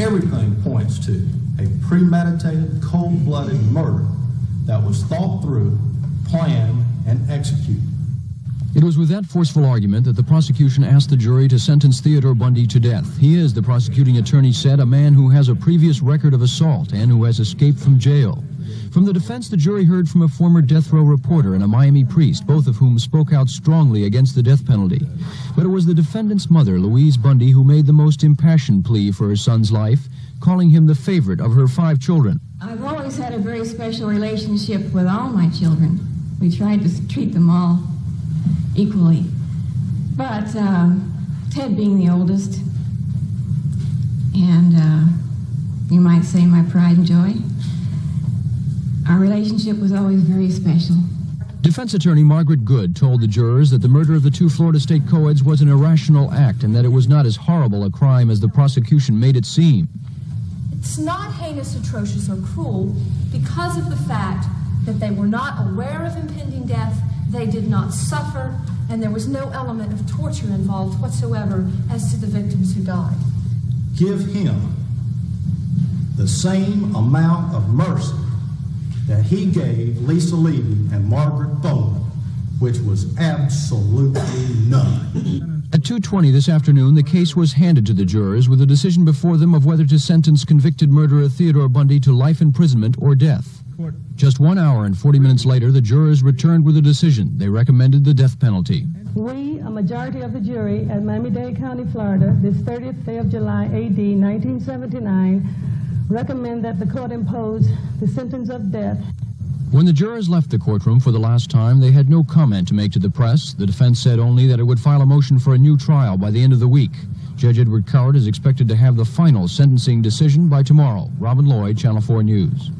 Everything points to a premeditated, cold-blooded murder that was thought through, planned, and executed. It was with that forceful argument that the prosecution asked the jury to sentence Theodore Bundy to death. He is, the prosecuting attorney said, a man who has a previous record of assault and who has escaped from jail. From the defense, the jury heard from a former death row reporter and a Miami priest, both of whom spoke out strongly against the death penalty. But it was the defendant's mother, Louise Bundy, who made the most impassioned plea for her son's life, calling him the favorite of her 5 children. I've always had a very special relationship with all my children. We tried to treat them all equally. But Ted being the oldest, and you might say my pride and joy, our relationship was always very special. Defense attorney Margaret Good told the jurors that the murder of the 2 Florida State co-eds was an irrational act and that it was not as horrible a crime as the prosecution made it seem. It's not heinous, atrocious, or cruel because of the fact that they were not aware of impending death, they did not suffer, and there was no element of torture involved whatsoever as to the victims who died. Give him the same amount of mercy that he gave Lisa Levy and Margaret Thorne, which was absolutely none. At 2:20 this afternoon, the case was handed to the jurors with a decision before them of whether to sentence convicted murderer Theodore Bundy to life imprisonment or death. Just 1 hour and 40 minutes later, the jurors returned with a decision. They recommended the death penalty. We, a majority of the jury at Miami-Dade County, Florida, this 30th day of July, A.D. 1979, recommend that the court impose the sentence of death. When the jurors left the courtroom for the last time, they had no comment to make to the press. The defense said only that it would file a motion for a new trial by the end of the week. Judge Edward Cowart is expected to have the final sentencing decision by tomorrow. Robin Lloyd, Channel 4 News.